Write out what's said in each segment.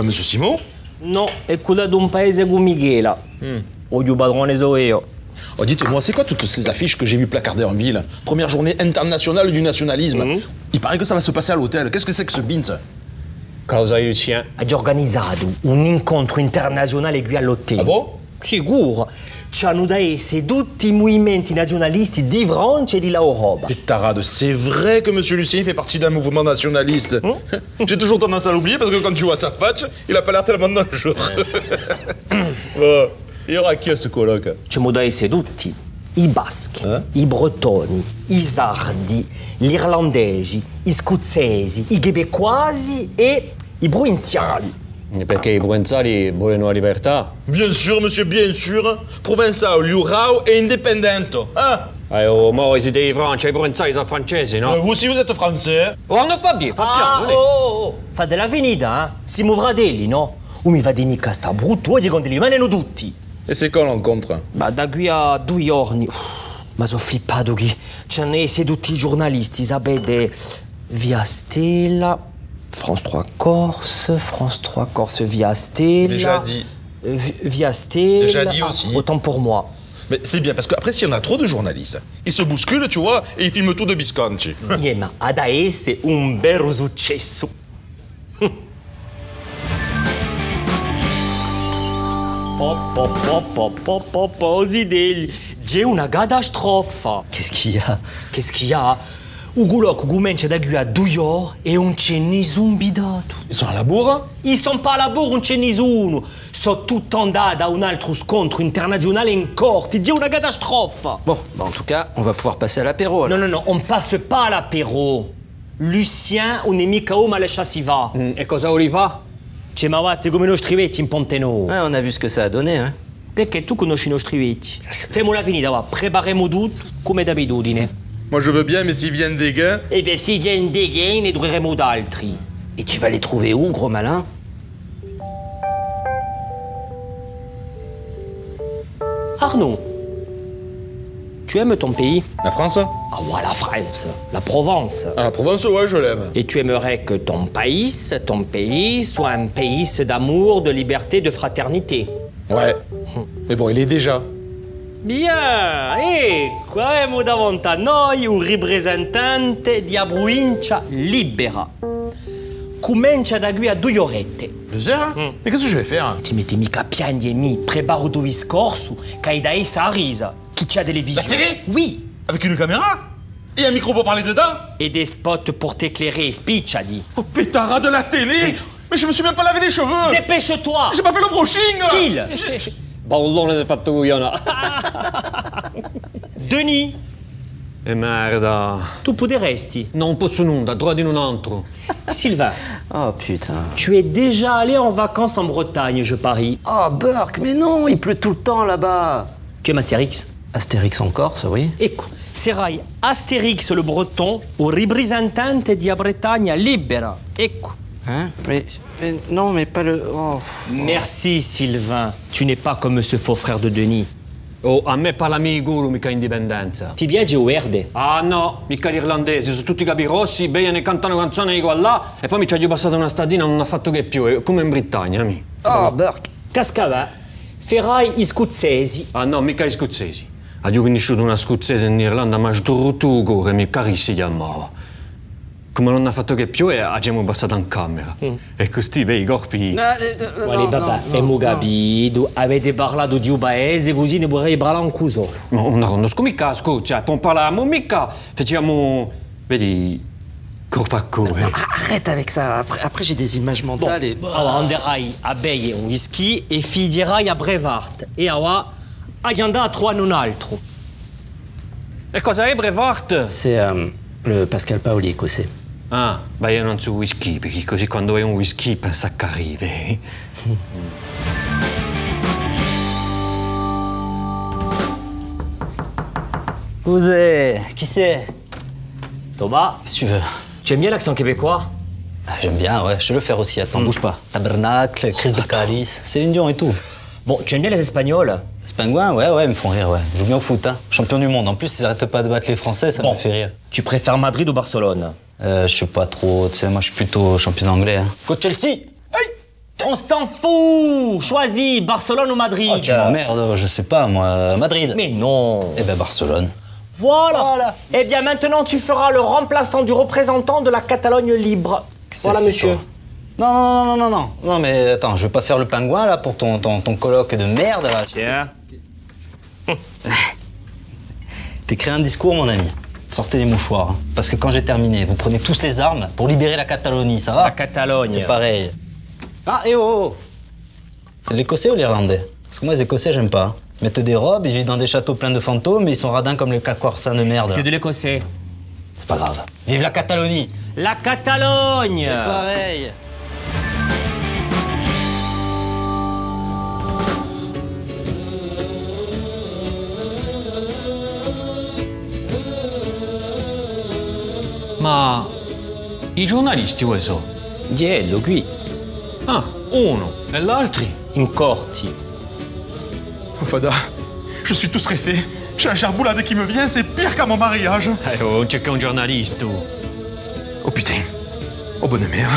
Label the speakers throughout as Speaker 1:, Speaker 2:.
Speaker 1: pas Monsieur Simon?
Speaker 2: No, è quello d'un paese come Michela. Odio padrone so io.
Speaker 1: Oh, dites-moi, c'est quoi toutes ces affiches que j'ai vues placardées en ville? Première journée internationale du nationalisme. Il paraît que ça va se passer à l'hôtel. Qu'est-ce que c'est que ce Binz?
Speaker 3: Causa Lucien.
Speaker 2: Ha organizzato un incontro internazionale qui all'hotel.
Speaker 1: Ah bon?
Speaker 2: Sicuro. C'hanno da essere tutti i movimenti nazionalisti di Francia e di Europa.
Speaker 1: Et tarade, c'est vrai que Monsieur Lucien fait partie d'un mouvement nationaliste. J'ai toujours tendance à l'oublier parce que quand tu vois sa fatch, il a pas l'air tellement dangereux. Bon, il y aura qui à ce colloque?
Speaker 2: C'hanno da essere tutti. I baschi, i bretoni, i sardi, gli irlandesi, i scozzesi, i quebecoisi e i provinciali.
Speaker 3: Perché i provenzali vogliono la libertà.
Speaker 1: Bien sûr, monsieur, bien sûr. Provençal, Jurao et indépendento. Hein?
Speaker 3: Ma siete di Francia, i provenzali sono francesi, no?
Speaker 1: Vous aussi, vous êtes français.
Speaker 3: Oh, non fa bien, fa piano.
Speaker 2: Fate la venita, eh? Siamo fratelli, no? Mi va di mica sta brutto, oggi con li maneno tutti.
Speaker 1: Et c'est quand l'encontre?
Speaker 2: Ma da qui a 2 giorni. Ma sono flippato che c'hanno essere tutti i giornalisti, sapete? Via Stella, France 3 Corse, Via Stella.
Speaker 1: Déjà dit.
Speaker 2: Via Stella.
Speaker 1: Déjà dit aussi.
Speaker 2: Autant pour moi.
Speaker 1: Mais c'est bien, parce qu'après, s'il y en a trop de journalistes, ils se bousculent, tu vois, et ils filment tout de Bisconti.
Speaker 2: Ma ad essere un vero successo. Zideli, c'è una catastrofe.
Speaker 4: Qu'est-ce qu'il y a?
Speaker 2: Qu'est-ce qu'il y a? Un colloque comincia da qui a 2 ore e non c'è nessun bidato.
Speaker 1: Ils sont à la bourre?
Speaker 2: Ils sont pas à lavoro, non c'è nessuno. Sono tutti andati a un altro scontro internazionale in corte. C'è una catastrofe.
Speaker 4: Bon, bah en tout cas, on va pouvoir passer à l'apéro. alors.
Speaker 2: Non, on passe pas à l'apéro. Lucien, un è mica uomo alle si va.
Speaker 3: E cosa vuoi fa?
Speaker 2: C'è ma vatte come i nostri vecchi in Ponte Nuovo.
Speaker 4: Ouais, on a vu ce que ça a donné, hein.
Speaker 2: Perché tu conosci i nostri vecchi. Femo la finita, va. Preparemo tutto come d'abitudine.
Speaker 1: Moi, je veux bien, mais s'ils viennent des gains...
Speaker 2: E beh, se viene dei gay, ne troveremo d'altri.
Speaker 4: Et tu vas les trouver où, gros malin?
Speaker 2: Arnaud, tu aimes ton pays?
Speaker 1: La France?
Speaker 2: Ah ouais, la France, la Provence.
Speaker 1: Ah, la Provence, ouais, je l'aime.
Speaker 2: Et tu aimerais que ton pays soit un pays d'amour, de liberté, de fraternité.
Speaker 1: Ouais. Mais bon, il est déjà.
Speaker 2: Bien, ecco, abbiamo davanti a noi un rappresentante di provincia libera. Comincia da qui a 2 orette.
Speaker 1: 2 heures? Mais qu'est-ce que je vais faire?
Speaker 2: Ti metti mica a piangere, preparo tuo discorso, che hai da essa a risa. Chi c'ha televisione?
Speaker 1: La télé?
Speaker 2: Oui.
Speaker 1: Avec une caméra? Et un micro pour parler dedans?
Speaker 2: Et des spots pour t'éclairer, spicciadi.
Speaker 1: Oh, pétard de la télé! Mais je me suis même pas lavé les cheveux!
Speaker 2: Dépêche-toi!
Speaker 1: J'ai pas fait le brushing!
Speaker 2: Kill!
Speaker 3: Ballone di fattugliona.
Speaker 2: Denis,
Speaker 3: E merda.
Speaker 2: tu potresti.
Speaker 3: Non posso nulla, trovati un altro.
Speaker 2: Sylvain,
Speaker 4: Oh putain.
Speaker 2: tu es déjà allé en vacances en Bretagne, je parie.
Speaker 4: Oh Burke, mais non, il pleut tout le temps là-bas.
Speaker 2: Tu aimes Astérix?
Speaker 4: Astérix en Corse, oui.
Speaker 2: Ecco, sarai Astérix le breton, un rappresentante di Bretagna libera. Ecco.
Speaker 4: Hein? Mais non, mais pas le... Oh.
Speaker 2: Merci Sylvain, tu n'es pas comme ce faux frère de Denis.
Speaker 3: Oh, a me parlami di culo, mica indipendenza.
Speaker 2: Ti piace o verde?
Speaker 3: Ah no, mica gli irlandesi, sono tutti capi rossi, bevono cantano canzoni di qua là, e poi mi ci ha passato una stadina, non ha fatto che più, come in Britannia, mi.
Speaker 4: Oh, Burke.
Speaker 2: Cascava, farai gli scozzesi.
Speaker 3: Ah no, mica gli scozzesi. Ho conosciuto una scozzese in Irlanda, ma sdrutto che mi cari si chiamava. Come non ha fatto che più, abbiamo passato in camera. E così, vedi, i corpi...
Speaker 2: Allez, papà, abbiamo capito. Avete parlato di un paese, così ne vorrei parlare un cuso.
Speaker 3: Ma non conosco mica la Scozia, non parlavamo mica, facevamo, vedi, corpo a corpo.
Speaker 4: Arrête avec ça, après j'ai des images mentales et...
Speaker 2: Allora, andrai a bere un whisky e fingerai a Brevard. E ora, andrai a trovare un altro.
Speaker 3: E cosa è Brevard?
Speaker 4: C'est le Pascal Paoli écossais.
Speaker 3: Ah, beh, io non so whisky, perché così quando hai un whisky pensa che arrivi.
Speaker 4: Osez, qui c'est?
Speaker 2: Thomas,
Speaker 4: Qu'est-ce que tu veux?
Speaker 2: tu aimes bien l'accent québécois?
Speaker 4: Ah, j'aime bien, ouais, je sais le faire aussi, attends, bouge pas. Tabernacle, crise de calice, Céline Dion et tout.
Speaker 2: Bon, tu aimes bien les Espagnols?
Speaker 4: Les Pingouins, ouais, ils me font rire, ouais. Ils jouent bien au foot, hein. Champion du monde. En plus, ils arrêtent pas de battre les Français, ça me fait rire.
Speaker 2: Tu préfères Madrid ou Barcelone?
Speaker 4: Je sais pas trop, tu sais, moi je suis plutôt champion anglais. Hein. Coach Chelsea!
Speaker 1: Hey!
Speaker 2: On s'en fout. Choisis Barcelone ou Madrid.
Speaker 4: Oh, tu m'emmerdes, je sais pas, moi. Madrid.
Speaker 2: Mais non.
Speaker 4: Eh ben, Barcelone.
Speaker 2: Voilà. Eh bien, maintenant, tu feras le remplaçant du représentant de la Catalogne libre. Voilà, monsieur.
Speaker 4: Non, mais attends, je vais pas faire le pingouin, là, pour ton colloque de merde, là.
Speaker 2: Tiens.
Speaker 4: T'écris un discours, mon ami. Sortez les mouchoirs, hein. Parce que quand j'ai terminé, vous prenez tous les armes pour libérer la Catalogne, ça va?
Speaker 2: La Catalogne.
Speaker 4: C'est pareil. Ah, et oh. C'est l'Écossais ou l'Irlandais? Parce que moi, les Écossais, j'aime pas. Ils mettent des robes, ils vivent dans des châteaux pleins de fantômes, et ils sont radins comme les quatre corsins de merde.
Speaker 2: C'est de l'Écossais.
Speaker 4: C'est pas grave. Vive la Catalogne!
Speaker 2: La Catalogne.
Speaker 4: Pareil.
Speaker 3: Ma i giornalisti vuoi so?
Speaker 2: Diello, qui.
Speaker 3: Ah, uno e l'altro?
Speaker 2: In corti.
Speaker 1: Fada, je suis tout stressé. J'ai un charboulade qui me vient, c'est pire qu'à mon mariage.
Speaker 3: Oh, c'è che un giornalista.
Speaker 1: Oh putain. Oh bonne mère.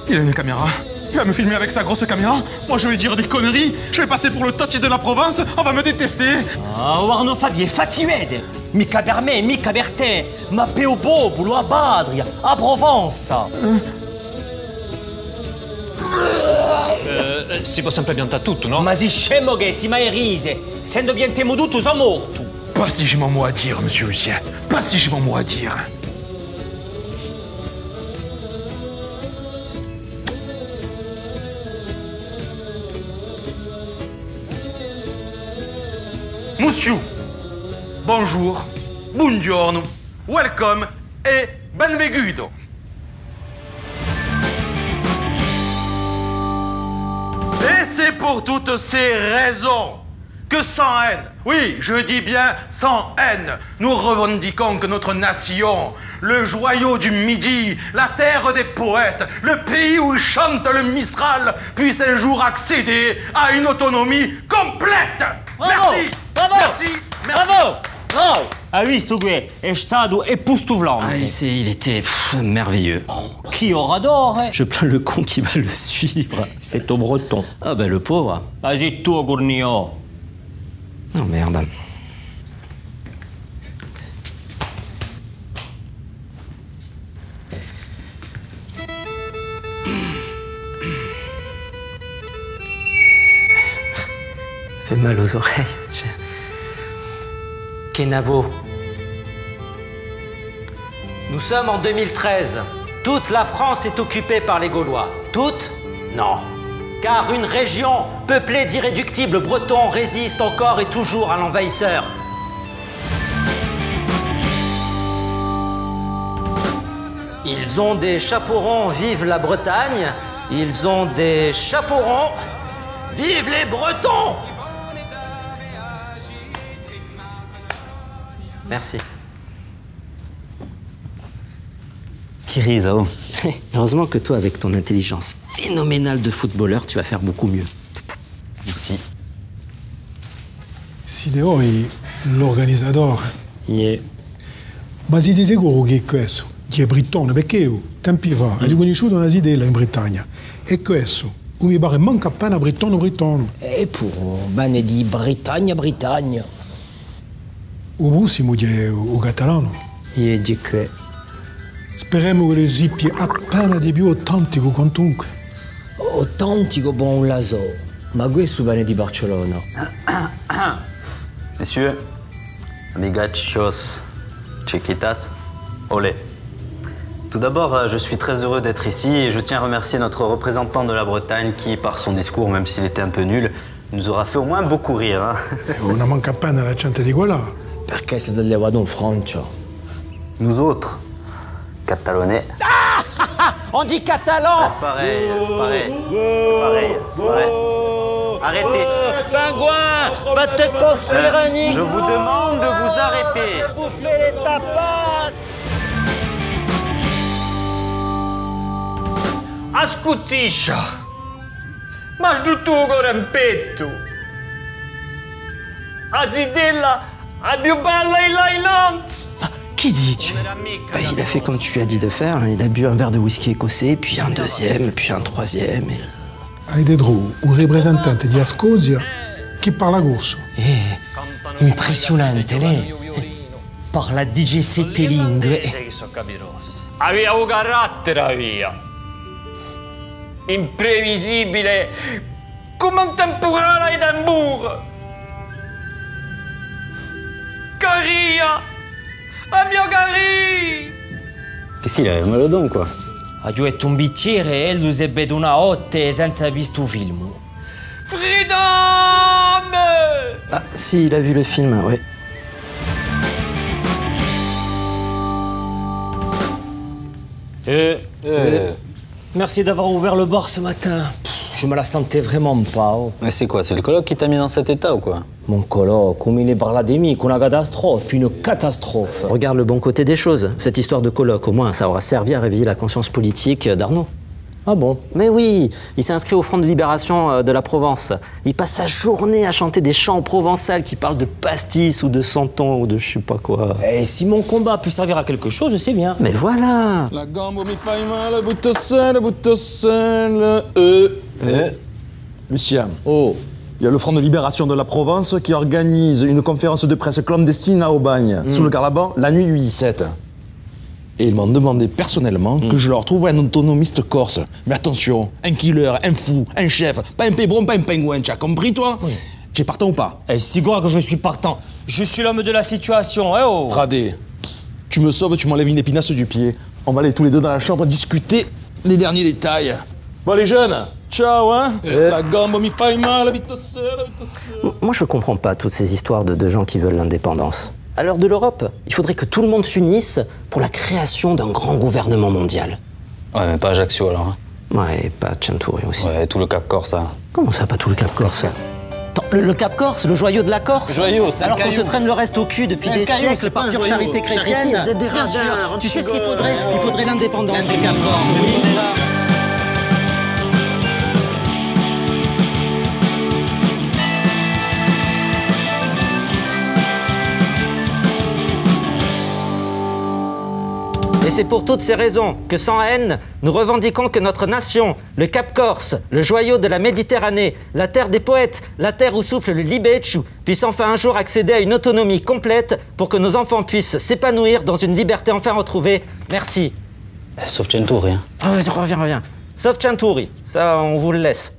Speaker 1: Il a une caméra. Il va me filmer avec sa grosse caméra. Moi je vais dire des conneries. Je vais passer pour le Totti de la Provence. On va me détester.
Speaker 2: Ah, Arno Fabier, fatiuede. Mica per me, mica per te. Ma pe o popolo, a Badria, a Provence.
Speaker 3: Si può sempre piantare tutto, no?
Speaker 2: Ma si scemo che si mai rise. Sendo bien temo tutto, sono morto.
Speaker 1: Pas si j'ai mon mot à dire, monsieur Lucien. Pas si j'ai mon mot à dire. Monsieur, bonjour, buongiorno, welcome et benvenuto. Et c'est pour toutes ces raisons que sans haine, oui, je dis bien sans haine, nous revendiquons que notre nation, le joyau du Midi, la terre des poètes, le pays où chante le Mistral, puisse un jour accéder à une autonomie complète.
Speaker 2: Bravo,
Speaker 1: Merci,
Speaker 2: bravo,
Speaker 1: merci, merci.
Speaker 2: Bravo, bravo. Ah oui, Stougué, è stato epoustouflant.
Speaker 4: Il était merveilleux.
Speaker 2: Qui aura d'or, hein?
Speaker 4: Je plains le con qui va le suivre.
Speaker 2: C'est au breton.
Speaker 4: Ah ben le pauvre.
Speaker 2: Vas-y, toi, Gournio.
Speaker 4: Oh merde. Fait mal aux oreilles.
Speaker 5: Kenavo. Nous sommes en 2013. Toute la France est occupée par les Gaulois. Toute? Non. Car une région peuplée d'irréductibles Bretons résiste encore et toujours à l'envahisseur. Ils ont des chapeaux ronds, vive la Bretagne. Ils ont des chapeaux ronds, vive les Bretons. Merci.
Speaker 4: Kirizao. Heureusement que toi, avec ton intelligence phénoménale de footballeur, tu vas faire beaucoup mieux. Merci.
Speaker 6: Sideo è l'organizzatore.
Speaker 2: Yeah.
Speaker 6: Ma si ti sicuro che è questo? Chi è brittone? Perché tempi fa hai conosciuto una sidella in Bretagna. E questo, mi pare manca appena brittone.
Speaker 2: E pour bene di Britannia, Britannia.
Speaker 6: O prossimo che è o catalano.
Speaker 2: Io dico che...
Speaker 6: Speriamo che le zippie appena di più autentico quantunque.
Speaker 2: Autentico bon laso. Ma questo viene di Barcellona.
Speaker 4: Messieurs, amigachos, chiquitas, olé. Tout d'abord, je suis très heureux d'être ici et je tiens à remercier notre représentant de la Bretagne qui, par son discours, même s'il était un peu nul, nous aura fait au moins beaucoup rire. Hein.
Speaker 6: Una manca appena l'accento di qua là.
Speaker 2: Perché siete levato in Francia?
Speaker 4: Nous autres, catalonais.
Speaker 5: On dit catalan.
Speaker 4: C'est pareil, c'est pareil. C'est pareil, c'est pareil. Arrêtez.
Speaker 5: Pingouin, va te construire un nid.
Speaker 4: Je vous demande de vous arrêter.
Speaker 5: Bouffer les tapas.
Speaker 2: Ascoltiscia! Ma tutto corempetto! La zitella è più bella in Highlands!
Speaker 4: Qui dit? Bah, il a fait comme tu lui as dit de faire. Il a bu un verre de whisky écossais, puis un deuxième, puis un troisième. Et...
Speaker 6: hai dentro un rappresentante di Ascozia che parla corso.
Speaker 2: Impressionante, lei. Parla 17 lingue.
Speaker 7: Aveva un carattere, via. Imprevisibile, come un temporale di tamburo. Caria, a mio cari.
Speaker 4: Qu'est-ce qu'il a? Un melodon, quoi.
Speaker 2: Ha detto un bicchiere e lui si beve una notte senza visto un film.
Speaker 7: Freedom!
Speaker 5: Ah, si, il a vu le film, oui.
Speaker 2: Merci d'avoir ouvert le bar ce matin. Je me la sentais vraiment pas. Oh.
Speaker 4: Mais c'est quoi? C'est le coloc qui t'a mis dans cet état ou quoi?
Speaker 2: Mon coloc, come ne parla di me, una catastrophe.
Speaker 5: Regarde le bon côté des choses. Cette histoire de colloque, au moins, ça aura servi à réveiller la conscience politique d'Arnaud.
Speaker 2: Ah bon?
Speaker 5: Mais oui, il s'est inscrit au Front de Libération de la Provence. Il passe sa journée à chanter des chants provençaux qui parlent de pastis ou de santon ou de je sais pas quoi.
Speaker 2: Et si mon combat a pu servir à quelque chose, c'est bien.
Speaker 5: Mais voilà!
Speaker 3: La gambe mi fai male, butto sel,
Speaker 8: Lucien,
Speaker 2: Oh,
Speaker 8: il y a le Front de Libération de la Provence qui organise une conférence de presse clandestine à Aubagne, sous le Caraban, la nuit du 17. Et ils m'ont demandé personnellement que je leur trouve un autonomiste corse. Mais attention, un killer, un fou, un chef, pas un pébron, pas un pingouin, tu as compris toi? Tu es partant ou pas?
Speaker 2: et c'est quoi que je suis partant? Je suis l'homme de la situation, eh oh!
Speaker 8: Radé, tu me sauves, tu m'enlèves une épinasse du pied. On va aller tous les deux dans la chambre discuter les derniers détails. Bon les jeunes, ciao hein. La gambe mi fai male, butto sel, butto sel.
Speaker 5: Moi, je comprends pas toutes ces histoires de gens qui veulent l'indépendance. À l'heure de l'Europe, il faudrait que tout le monde s'unisse pour la création d'un grand gouvernement mondial.
Speaker 4: Ouais, mais pas Ajaccio alors. Hein.
Speaker 5: Ouais, et pas Centauri aussi.
Speaker 4: Ouais, tout le Cap Corse, hein.
Speaker 5: Comment ça, pas tout le Cap Corse? Attends, le Cap Corse, le joyau de la Corse?
Speaker 4: Joyau, c'est un
Speaker 5: Alors qu'on
Speaker 4: caillou.
Speaker 5: se traîne le reste au cul depuis des
Speaker 4: caillou,
Speaker 5: siècles
Speaker 4: c'est pas
Speaker 5: par
Speaker 4: un
Speaker 5: pure
Speaker 4: joyau.
Speaker 5: charité chrétienne.
Speaker 4: Charité, vous êtes des
Speaker 5: Bien
Speaker 4: radins,
Speaker 5: sûr.
Speaker 4: rentre
Speaker 5: Tu sais
Speaker 4: chez
Speaker 5: ce qu'il
Speaker 4: vous.
Speaker 5: faudrait? Il faudrait l'indépendance du Cap Corse.
Speaker 4: Mais on est là.
Speaker 5: Et c'est pour toutes ces raisons que, sans haine, nous revendiquons que notre nation, le Cap Corse, le joyau de la Méditerranée, la terre des poètes, la terre où souffle le Libeccio, puisse enfin un jour accéder à une autonomie complète pour que nos enfants puissent s'épanouir dans une liberté enfin retrouvée. Merci.
Speaker 4: Sauf Centauri, hein.
Speaker 5: Ah, reviens. Sauf Centauri, ça on vous le laisse.